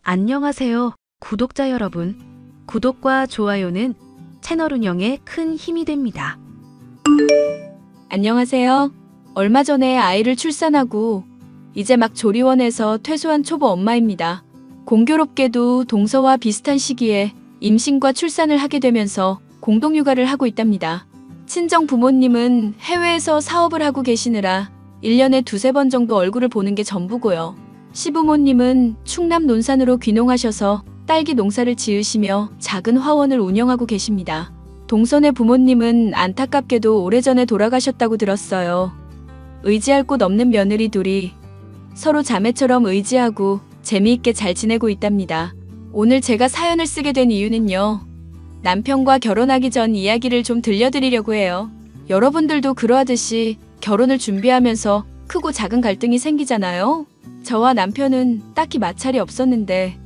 안녕하세요, 구독자 여러분. 구독과 좋아요는 채널 운영에 큰 힘이 됩니다. 안녕하세요. 얼마 전에 아이를 출산하고 이제 막 조리원에서 퇴소한 초보 엄마입니다. 공교롭게도 동서와 비슷한 시기에 임신과 출산을 하게 되면서 공동육아를 하고 있답니다. 친정 부모님은 해외에서 사업을 하고 계시느라 1년에 두세 번 정도 얼굴을 보는 게 전부고요. 시부모님은 충남 논산으로 귀농하셔서 딸기 농사를 지으시며 작은 화원을 운영하고 계십니다. 동선의 부모님은 안타깝게도 오래전에 돌아가셨다고 들었어요. 의지할 곳 없는 며느리 둘이 서로 자매처럼 의지하고 재미있게 잘 지내고 있답니다. 오늘 제가 사연을 쓰게 된 이유는요. 남편과 결혼하기 전 이야기를 좀 들려드리려고 해요. 여러분들도 그러하듯이 결혼을 준비하면서 크고 작은 갈등이 생기잖아요. 저와 남편은 딱히 마찰이 없었는데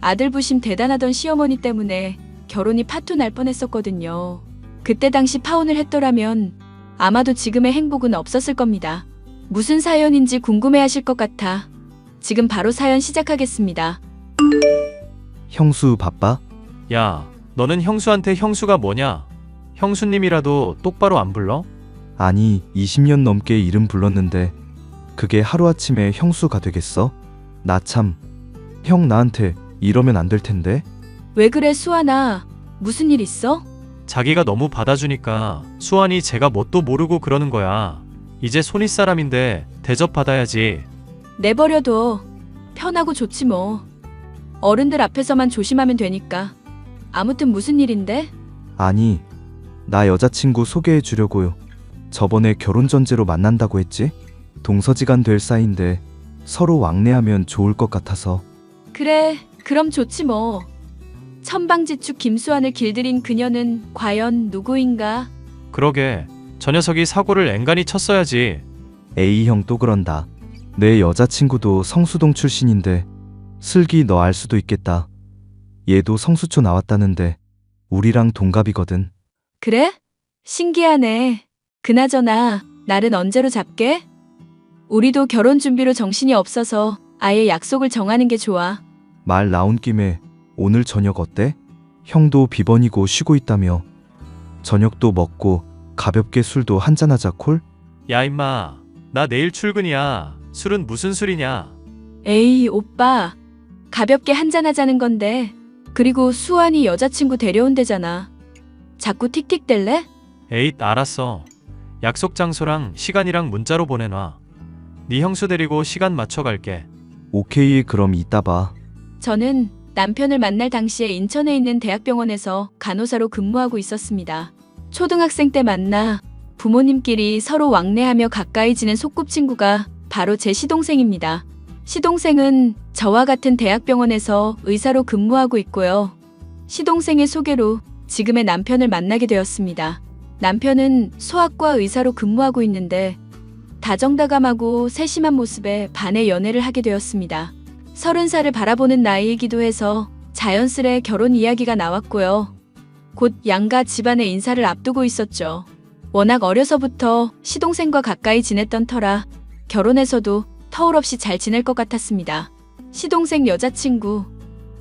아들 부심 대단하던 시어머니 때문에 결혼이 파토 날 뻔했었거든요. 그때 당시 파혼을 했더라면 아마도 지금의 행복은 없었을 겁니다. 무슨 사연인지 궁금해하실 것 같아 지금 바로 사연 시작하겠습니다. 형수 바빠? 야, 너는 형수한테 형수가 뭐냐? 형수님이라도 똑바로 안 불러? 아니, 20년 넘게 이름 불렀는데 그게 하루아침에 형수가 되겠어? 나 참, 형 나한테 이러면 안 될 텐데? 왜 그래 수아나? 무슨 일 있어? 자기가 너무 받아주니까 수환이 제가 뭣도 모르고 그러는 거야. 이제 손윗 사람인데 대접받아야지. 내버려둬. 편하고 좋지 뭐. 어른들 앞에서만 조심하면 되니까. 아무튼 무슨 일인데? 아니, 나 여자친구 소개해 주려고요. 저번에 결혼 전제로 만난다고 했지? 동서지간 될 사이인데 서로 왕래하면 좋을 것 같아서. 그래, 그럼 좋지 뭐. 천방지축 김수환을 길들인 그녀는 과연 누구인가? 그러게, 저 녀석이 사고를 앵간히 쳤어야지. 에이, 형 또 그런다. 내 여자친구도 성수동 출신인데 슬기 너 알 수도 있겠다. 얘도 성수초 나왔다는데 우리랑 동갑이거든. 그래? 신기하네. 그나저나 날은 언제로 잡게? 우리도 결혼 준비로 정신이 없어서 아예 약속을 정하는 게 좋아. 말 나온 김에 오늘 저녁 어때? 형도 비번이고 쉬고 있다며. 저녁도 먹고 가볍게 술도 한잔하자 콜? 야 임마, 나 내일 출근이야. 술은 무슨 술이냐? 에이 오빠, 가볍게 한잔하자는 건데. 그리고 수환이 여자친구 데려온대잖아. 자꾸 틱틱댈래? 에잇, 알았어. 약속 장소랑 시간이랑 문자로 보내놔. 네 형수 데리고 시간 맞춰 갈게. 오케이, 그럼 이따 봐. 저는 남편을 만날 당시에 인천에 있는 대학병원에서 간호사로 근무하고 있었습니다. 초등학생 때 만나 부모님끼리 서로 왕래하며 가까이 지낸 소꿉친구가 바로 제 시동생입니다. 시동생은 저와 같은 대학병원에서 의사로 근무하고 있고요. 시동생의 소개로 지금의 남편을 만나게 되었습니다. 남편은 소아과 의사로 근무하고 있는데 다정다감하고 세심한 모습에 반해 연애를 하게 되었습니다. 30살을 바라보는 나이이기도 해서 자연스레 결혼 이야기가 나왔고요. 곧 양가 집안의 인사를 앞두고 있었죠. 워낙 어려서부터 시동생과 가까이 지냈던 터라 결혼해서도 터울 없이 잘 지낼 것 같았습니다. 시동생 여자친구,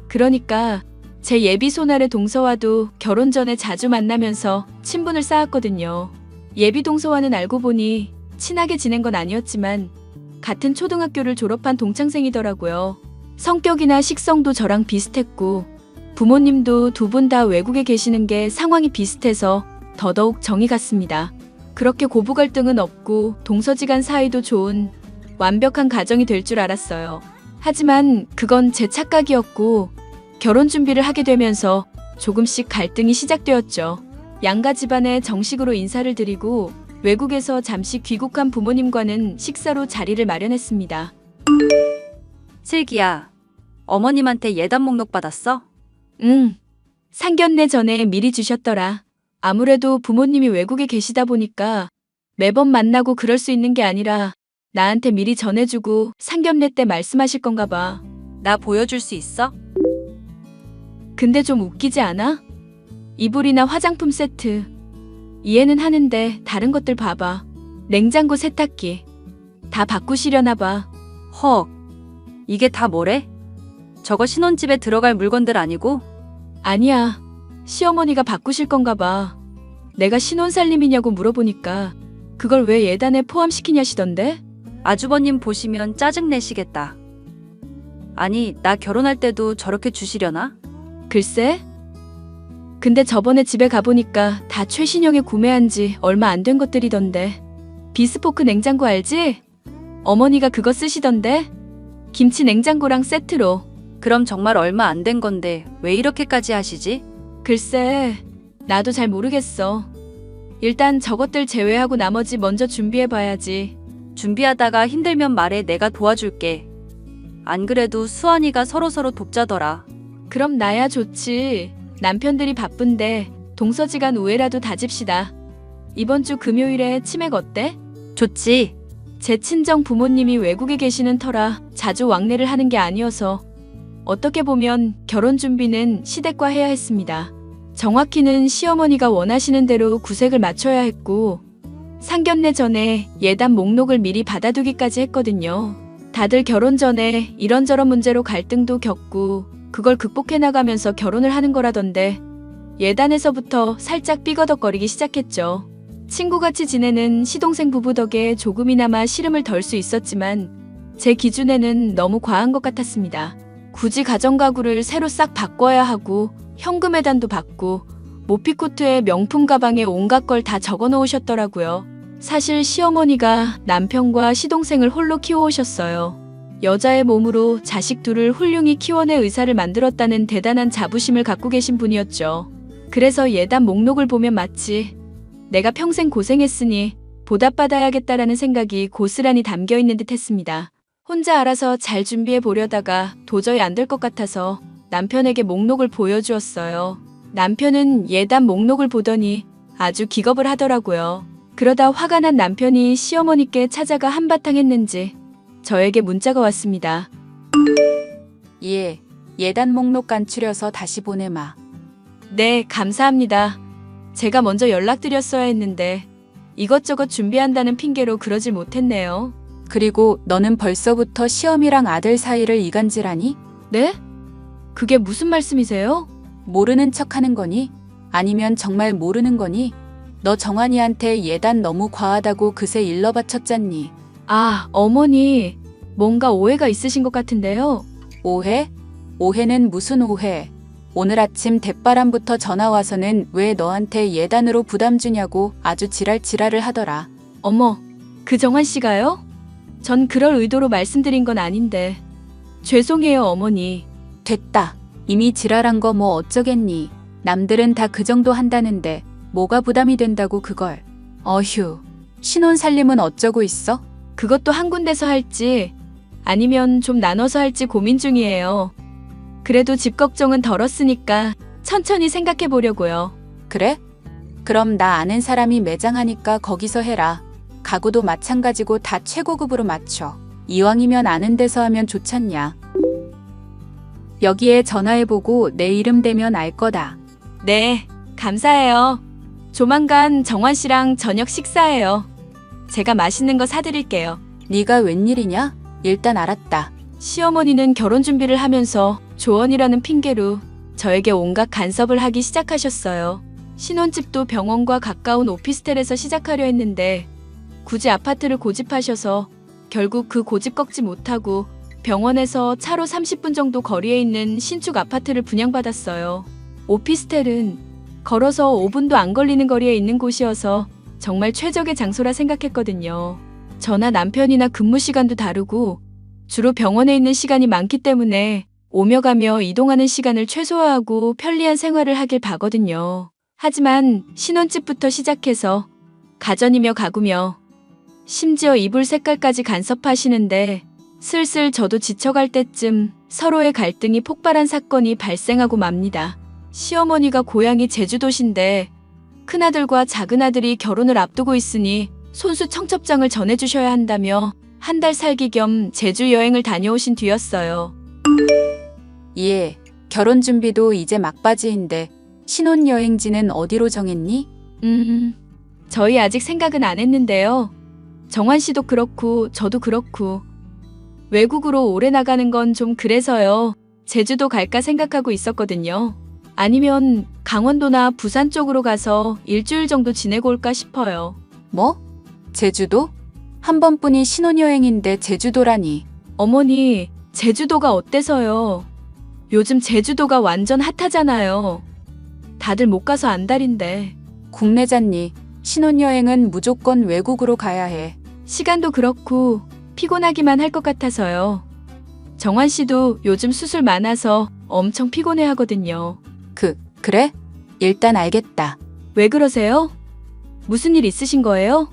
그러니까 제 예비 손아래 동서와도 결혼 전에 자주 만나면서 친분을 쌓았거든요. 예비 동서와는 알고 보니 친하게 지낸 건 아니었지만 같은 초등학교를 졸업한 동창생이더라고요. 성격이나 식성도 저랑 비슷했고 부모님도 두 분 다 외국에 계시는 게 상황이 비슷해서 더더욱 정이 갔습니다. 그렇게 고부 갈등은 없고 동서지간 사이도 좋은 완벽한 가정이 될 줄 알았어요. 하지만 그건 제 착각이었고 결혼 준비를 하게 되면서 조금씩 갈등이 시작되었죠. 양가 집안에 정식으로 인사를 드리고 외국에서 잠시 귀국한 부모님과는 식사로 자리를 마련했습니다. 슬기야, 어머님한테 예단 목록 받았어? 응. 상견례 전에 미리 주셨더라. 아무래도 부모님이 외국에 계시다 보니까 매번 만나고 그럴 수 있는 게 아니라 나한테 미리 전해주고 상견례 때 말씀하실 건가 봐. 나 보여줄 수 있어? 근데 좀 웃기지 않아? 이불이나 화장품 세트. 이해는 하는데 다른 것들 봐봐. 냉장고, 세탁기. 다 바꾸시려나 봐. 헉, 이게 다 뭐래? 저거 신혼집에 들어갈 물건들 아니고? 아니야. 시어머니가 바꾸실 건가 봐. 내가 신혼살림이냐고 물어보니까 그걸 왜 예단에 포함시키냐시던데? 아주버님 보시면 짜증내시겠다. 아니, 나 결혼할 때도 저렇게 주시려나? 글쎄? 근데 저번에 집에 가보니까 다 최신형에 구매한 지 얼마 안 된 것들이던데. 비스포크 냉장고 알지? 어머니가 그거 쓰시던데? 김치 냉장고랑 세트로. 그럼 정말 얼마 안 된 건데 왜 이렇게까지 하시지? 글쎄, 나도 잘 모르겠어. 일단 저것들 제외하고 나머지 먼저 준비해봐야지. 준비하다가 힘들면 말해, 내가 도와줄게. 안 그래도 수환이가 서로서로 돕자더라. 그럼 나야 좋지. 남편들이 바쁜데 동서지간 우애라도 다집시다. 이번 주 금요일에 치맥 어때? 좋지. 제 친정 부모님이 외국에 계시는 터라 자주 왕래를 하는 게 아니어서 어떻게 보면 결혼 준비는 시댁과 해야 했습니다. 정확히는 시어머니가 원하시는 대로 구색을 맞춰야 했고 상견례 전에 예단 목록을 미리 받아두기까지 했거든요. 다들 결혼 전에 이런저런 문제로 갈등도 겪고 그걸 극복해 나가면서 결혼을 하는 거라던데 예단에서부터 살짝 삐거덕거리기 시작했죠. 친구같이 지내는 시동생 부부 덕에 조금이나마 시름을 덜 수 있었지만 제 기준에는 너무 과한 것 같았습니다. 굳이 가정가구를 새로 싹 바꿔야 하고 현금 예단도 받고 모피코트에 명품 가방에 온갖 걸 다 적어 놓으셨더라고요. 사실 시어머니가 남편과 시동생을 홀로 키워오셨어요. 여자의 몸으로 자식 둘을 훌륭히 키워낼 의사를 만들었다는 대단한 자부심을 갖고 계신 분이었죠. 그래서 예단 목록을 보면 마치 내가 평생 고생했으니 보답받아야겠다라는 생각이 고스란히 담겨 있는 듯 했습니다. 혼자 알아서 잘 준비해 보려다가 도저히 안 될 것 같아서 남편에게 목록을 보여주었어요. 남편은 예단 목록을 보더니 아주 기겁을 하더라고요. 그러다 화가 난 남편이 시어머니께 찾아가 한바탕 했는지 저에게 문자가 왔습니다. 예, 예단 목록 간추려서 다시 보내마. 네, 감사합니다. 제가 먼저 연락드렸어야 했는데 이것저것 준비한다는 핑계로 그러질 못했네요. 그리고 너는 벌써부터 시엄이랑 아들 사이를 이간질하니? 네? 그게 무슨 말씀이세요? 모르는 척하는 거니? 아니면 정말 모르는 거니? 너 정환이한테 예단 너무 과하다고 그새 일러 바쳤잖니. 아, 어머니. 뭔가 오해가 있으신 것 같은데요. 오해? 오해는 무슨 오해? 오늘 아침 대바람부터 전화 와서는 왜 너한테 예단으로 부담 주냐고 아주 지랄지랄을 하더라. 어머, 그 정환 씨가요? 전 그럴 의도로 말씀드린 건 아닌데. 죄송해요, 어머니. 됐다. 이미 지랄한 거 뭐 어쩌겠니. 남들은 다 그 정도 한다는데 뭐가 부담이 된다고 그걸. 어휴. 신혼살림은 어쩌고 있어? 그것도 한 군데서 할지 아니면 좀 나눠서 할지 고민 중이에요. 그래도 집 걱정은 덜었으니까 천천히 생각해 보려고요. 그래? 그럼 나 아는 사람이 매장하니까 거기서 해라. 가구도 마찬가지고 다 최고급으로 맞춰. 이왕이면 아는 데서 하면 좋잖냐. 여기에 전화해보고 내 이름 대면 알 거다. 네, 감사해요. 조만간 정환 씨랑 저녁 식사해요. 제가 맛있는 거 사드릴게요. 네가 웬일이냐? 일단 알았다. 시어머니는 결혼 준비를 하면서 조언이라는 핑계로 저에게 온갖 간섭을 하기 시작하셨어요. 신혼집도 병원과 가까운 오피스텔에서 시작하려 했는데 굳이 아파트를 고집하셔서 결국 그 고집 꺾지 못하고 병원에서 차로 30분 정도 거리에 있는 신축 아파트를 분양받았어요. 오피스텔은 걸어서 5분도 안 걸리는 거리에 있는 곳이어서 정말 최적의 장소라 생각했거든요. 저나 남편이나 근무 시간도 다르고 주로 병원에 있는 시간이 많기 때문에 오며 가며 이동하는 시간을 최소화하고 편리한 생활을 하길 바거든요. 하지만 신혼집부터 시작해서 가전이며 가구며 심지어 이불 색깔까지 간섭하시는데 슬슬 저도 지쳐갈 때쯤 서로의 갈등이 폭발한 사건이 발생하고 맙니다. 시어머니가 고향이 제주도신데 큰아들과 작은아들이 결혼을 앞두고 있으니 손수 청첩장을 전해주셔야 한다며 한 달 살기 겸 제주 여행을 다녀오신 뒤였어요. 예, 결혼 준비도 이제 막바지인데 신혼여행지는 어디로 정했니? 저희 아직 생각은 안 했는데요. 정환 씨도 그렇고 저도 그렇고 외국으로 오래 나가는 건 좀 그래서요. 제주도 갈까 생각하고 있었거든요. 아니면 강원도나 부산 쪽으로 가서 일주일 정도 지내고 올까 싶어요. 뭐? 제주도? 한 번뿐인 신혼여행인데 제주도라니. 어머니, 제주도가 어때서요? 요즘 제주도가 완전 핫하잖아요. 다들 못 가서 안달인데. 국내잖니. 신혼여행은 무조건 외국으로 가야 해. 시간도 그렇고 피곤하기만 할 것 같아서요. 정환 씨도 요즘 수술 많아서 엄청 피곤해 하거든요. 그래? 일단 알겠다. 왜 그러세요? 무슨 일 있으신 거예요?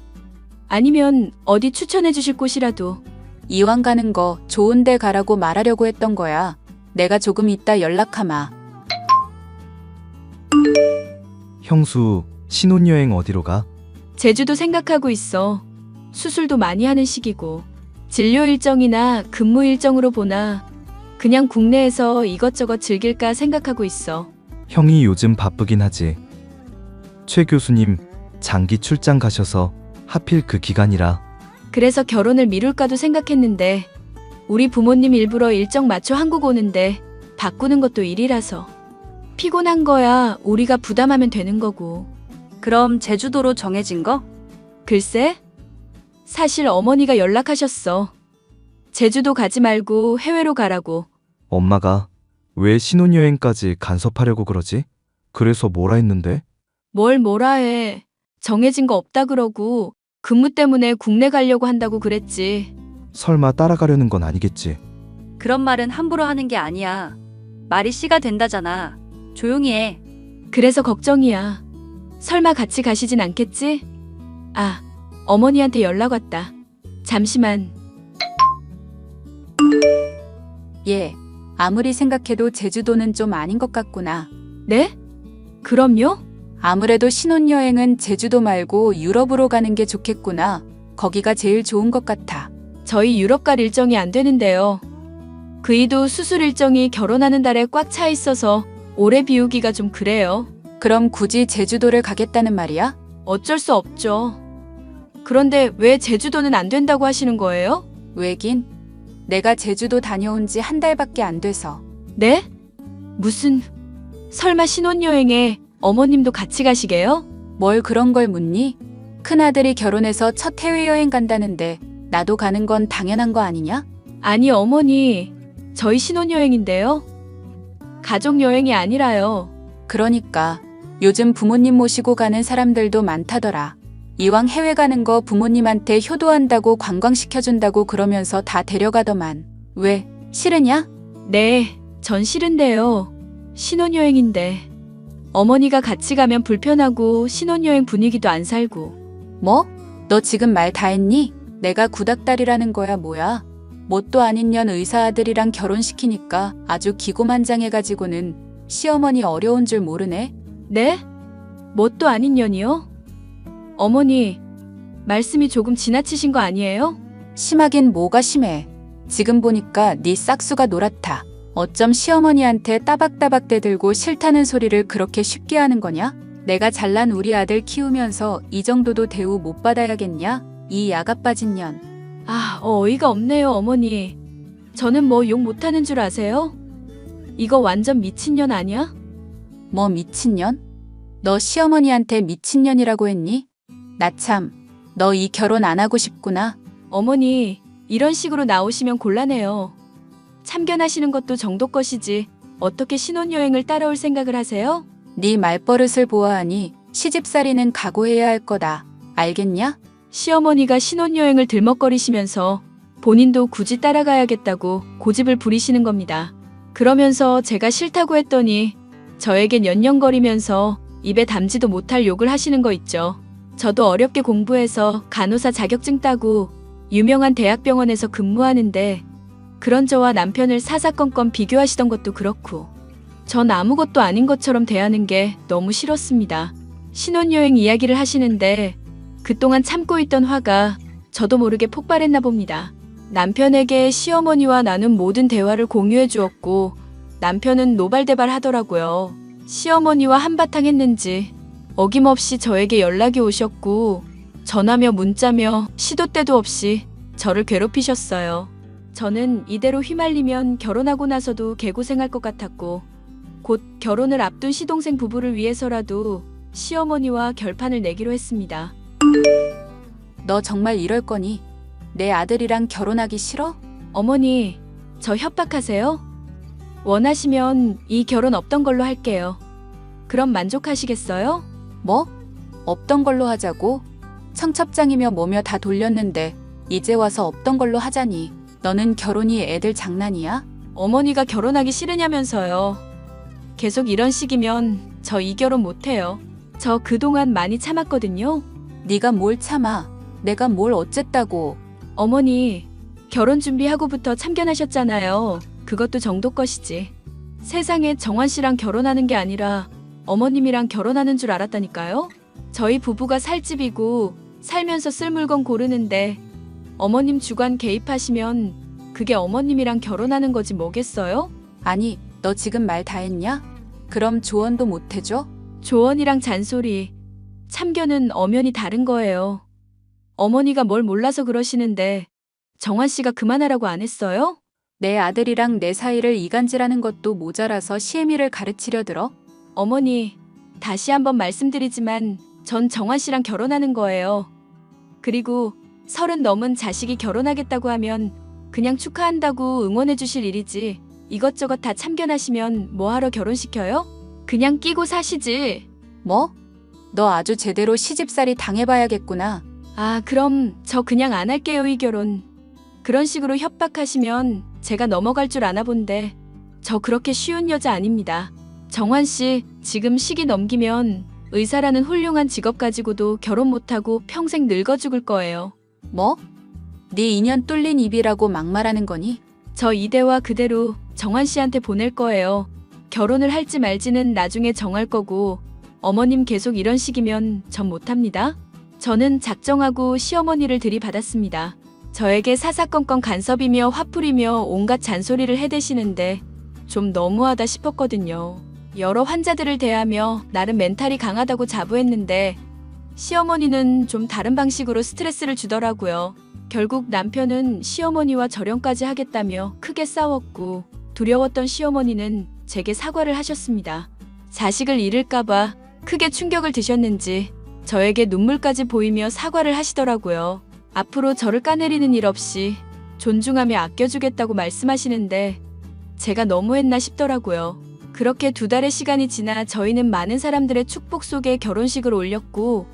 아니면 어디 추천해 주실 곳이라도. 이왕 가는 거 좋은 데 가라고 말하려고 했던 거야. 내가 조금 이따 연락하마. 형수, 신혼여행 어디로 가? 제주도 생각하고 있어. 수술도 많이 하는 시기고. 진료 일정이나 근무 일정으로 보나 그냥 국내에서 이것저것 즐길까 생각하고 있어. 형이 요즘 바쁘긴 하지. 최 교수님, 장기 출장 가셔서 하필 그 기간이라. 그래서 결혼을 미룰까도 생각했는데 우리 부모님 일부러 일정 맞춰 한국 오는데 바꾸는 것도 일이라서. 피곤한 거야 우리가 부담하면 되는 거고. 그럼 제주도로 정해진 거? 글쎄? 사실 어머니가 연락하셨어. 제주도 가지 말고 해외로 가라고. 엄마가 왜 신혼여행까지 간섭하려고 그러지? 그래서 뭐라 했는데? 뭘 뭐라 해. 정해진 거 없다 그러고 근무 때문에 국내 가려고 한다고 그랬지. 설마 따라가려는 건 아니겠지? 그런 말은 함부로 하는 게 아니야. 말이 씨가 된다잖아. 조용히 해. 그래서 걱정이야. 설마 같이 가시진 않겠지? 아, 어머니한테 연락 왔다. 잠시만. 예. 아무리 생각해도 제주도는 좀 아닌 것 같구나. 네? 그럼요? 아무래도 신혼여행은 제주도 말고 유럽으로 가는 게 좋겠구나. 거기가 제일 좋은 것 같아. 저희 유럽 갈 일정이 안 되는데요. 그이도 수술 일정이 결혼하는 달에 꽉 차 있어서 오래 비우기가 좀 그래요. 그럼 굳이 제주도를 가겠다는 말이야? 어쩔 수 없죠. 그런데 왜 제주도는 안 된다고 하시는 거예요? 왜긴? 내가 제주도 다녀온 지 한 달밖에 안 돼서. 네? 무슨... 설마 신혼여행에 어머님도 같이 가시게요? 뭘 그런 걸 묻니? 큰아들이 결혼해서 첫 해외여행 간다는데 나도 가는 건 당연한 거 아니냐? 아니 어머니, 저희 신혼여행인데요. 가족여행이 아니라요. 그러니까 요즘 부모님 모시고 가는 사람들도 많다더라. 이왕 해외 가는 거 부모님한테 효도한다고 관광시켜준다고 그러면서 다 데려가더만. 왜? 싫으냐? 네, 전 싫은데요. 신혼여행인데. 어머니가 같이 가면 불편하고 신혼여행 분위기도 안 살고. 뭐? 너 지금 말 다 했니? 내가 구닥다리라는 거야 뭐야? 뭣도 아닌 년 의사 아들이랑 결혼시키니까 아주 기고만장해가지고는 시어머니 어려운 줄 모르네? 네? 뭣도 아닌 년이요? 어머니, 말씀이 조금 지나치신 거 아니에요? 심하긴 뭐가 심해. 지금 보니까 네 싹수가 노랗다. 어쩜 시어머니한테 따박따박 대들고 싫다는 소리를 그렇게 쉽게 하는 거냐? 내가 잘난 우리 아들 키우면서 이 정도도 대우 못 받아야겠냐? 이 야가 빠진 년. 아, 어이가 없네요, 어머니. 저는 뭐 욕 못하는 줄 아세요? 이거 완전 미친년 아니야? 뭐 미친년? 너 시어머니한테 미친년이라고 했니? 나 참, 너 이 결혼 안 하고 싶구나. 어머니, 이런 식으로 나오시면 곤란해요. 참견하시는 것도 정도 것이지 어떻게 신혼여행을 따라올 생각을 하세요? 네 말버릇을 보아하니 시집살이는 각오해야 할 거다. 알겠냐? 시어머니가 신혼여행을 들먹거리시면서 본인도 굳이 따라가야겠다고 고집을 부리시는 겁니다. 그러면서 제가 싫다고 했더니 저에겐 연연거리면서 입에 담지도 못할 욕을 하시는 거 있죠. 저도 어렵게 공부해서 간호사 자격증 따고 유명한 대학병원에서 근무하는데 그런 저와 남편을 사사건건 비교하시던 것도 그렇고 전 아무것도 아닌 것처럼 대하는 게 너무 싫었습니다. 신혼여행 이야기를 하시는데 그동안 참고 있던 화가 저도 모르게 폭발했나 봅니다. 남편에게 시어머니와 나눈 모든 대화를 공유해 주었고 남편은 노발대발 하더라고요. 시어머니와 한바탕 했는지 어김없이 저에게 연락이 오셨고 전화며 문자며 시도 때도 없이 저를 괴롭히셨어요. 저는 이대로 휘말리면 결혼하고 나서도 개고생할 것 같았고, 곧 결혼을 앞둔 시동생 부부를 위해서라도 시어머니와 결판을 내기로 했습니다. 너 정말 이럴 거니? 내 아들이랑 결혼하기 싫어? 어머니, 저 협박하세요? 원하시면 이 결혼 없던 걸로 할게요. 그럼 만족하시겠어요? 뭐? 없던 걸로 하자고? 청첩장이며 뭐며 다 돌렸는데 이제 와서 없던 걸로 하자니. 너는 결혼이 애들 장난이야? 어머니가 결혼하기 싫으냐면서요. 계속 이런 식이면 저 이 결혼 못해요. 저 그동안 많이 참았거든요. 네가 뭘 참아? 내가 뭘 어쨌다고? 어머니, 결혼 준비하고부터 참견하셨잖아요. 그것도 정도 것이지. 세상에 정환 씨랑 결혼하는 게 아니라 어머님이랑 결혼하는 줄 알았다니까요. 저희 부부가 살 집이고 살면서 쓸 물건 고르는데 어머님 주관 개입하시면 그게 어머님이랑 결혼하는 거지 뭐겠어요? 아니, 너 지금 말 다 했냐? 그럼 조언도 못 해줘? 조언이랑 잔소리, 참견은 엄연히 다른 거예요. 어머니가 뭘 몰라서 그러시는데 정환 씨가 그만하라고 안 했어요? 내 아들이랑 내 사이를 이간질하는 것도 모자라서 시애미를 가르치려 들어? 어머니, 다시 한번 말씀드리지만 전 정환 씨랑 결혼하는 거예요. 그리고 30 넘은 자식이 결혼하겠다고 하면 그냥 축하한다고 응원해 주실 일이지 이것저것 다 참견하시면 뭐하러 결혼시켜요? 그냥 끼고 사시지. 뭐? 너 아주 제대로 시집살이 당해봐야겠구나. 아, 그럼 저 그냥 안 할게요, 이 결혼. 그런 식으로 협박하시면 제가 넘어갈 줄 아나 본데 저 그렇게 쉬운 여자 아닙니다. 정환 씨, 지금 시기 넘기면 의사라는 훌륭한 직업 가지고도 결혼 못하고 평생 늙어 죽을 거예요. 뭐? 네 인연 뚫린 입이라고 막말하는 거니? 저 이대화 그대로 정환 씨한테 보낼 거예요. 결혼을 할지 말지는 나중에 정할 거고 어머님 계속 이런 식이면 전 못합니다. 저는 작정하고 시어머니를 들이받았습니다. 저에게 사사건건 간섭이며 화풀이며 온갖 잔소리를 해대시는데 좀 너무하다 싶었거든요. 여러 환자들을 대하며 나름 멘탈이 강하다고 자부했는데 시어머니는 좀 다른 방식으로 스트레스를 주더라고요. 결국 남편은 시어머니와 절연까지 하겠다며 크게 싸웠고 두려웠던 시어머니는 제게 사과를 하셨습니다. 자식을 잃을까봐 크게 충격을 드셨는지 저에게 눈물까지 보이며 사과를 하시더라고요. 앞으로 저를 까내리는 일 없이 존중하며 아껴주겠다고 말씀하시는데 제가 너무했나 싶더라고요. 그렇게 2달의 시간이 지나 저희는 많은 사람들의 축복 속에 결혼식을 올렸고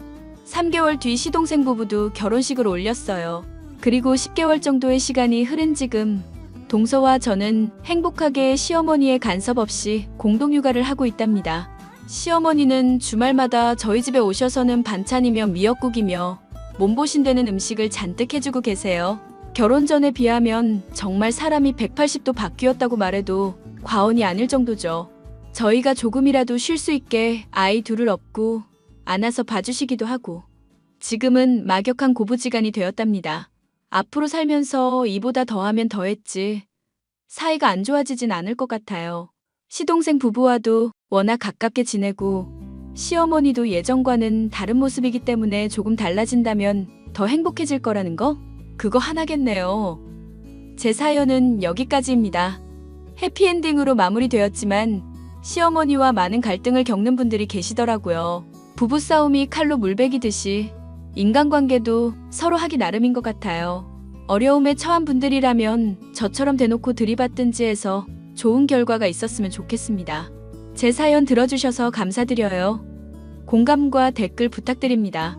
3개월 뒤 시동생 부부도 결혼식을 올렸어요. 그리고 10개월 정도의 시간이 흐른 지금 동서와 저는 행복하게 시어머니의 간섭 없이 공동육아를 하고 있답니다. 시어머니는 주말마다 저희 집에 오셔서는 반찬이며 미역국이며 몸보신되는 음식을 잔뜩 해주고 계세요. 결혼 전에 비하면 정말 사람이 180도 바뀌었다고 말해도 과언이 아닐 정도죠. 저희가 조금이라도 쉴 수 있게 아이 둘을 업고 안아서 봐주시기도 하고 지금은 막역한 고부지간이 되었답니다. 앞으로 살면서 이보다 더하면 더했지 사이가 안 좋아지진 않을 것 같아요. 시동생 부부와도 워낙 가깝게 지내고 시어머니도 예전과는 다른 모습이기 때문에 조금 달라진다면 더 행복해질 거라는 거? 그거 하나겠네요. 제 사연은 여기까지입니다. 해피엔딩으로 마무리되었지만 시어머니와 많은 갈등을 겪는 분들이 계시더라고요. 부부싸움이 칼로 물베기듯이 인간관계도 서로 하기 나름인 것 같아요. 어려움에 처한 분들이라면 저처럼 대놓고 들이받든지 해서 좋은 결과가 있었으면 좋겠습니다. 제 사연 들어주셔서 감사드려요. 공감과 댓글 부탁드립니다.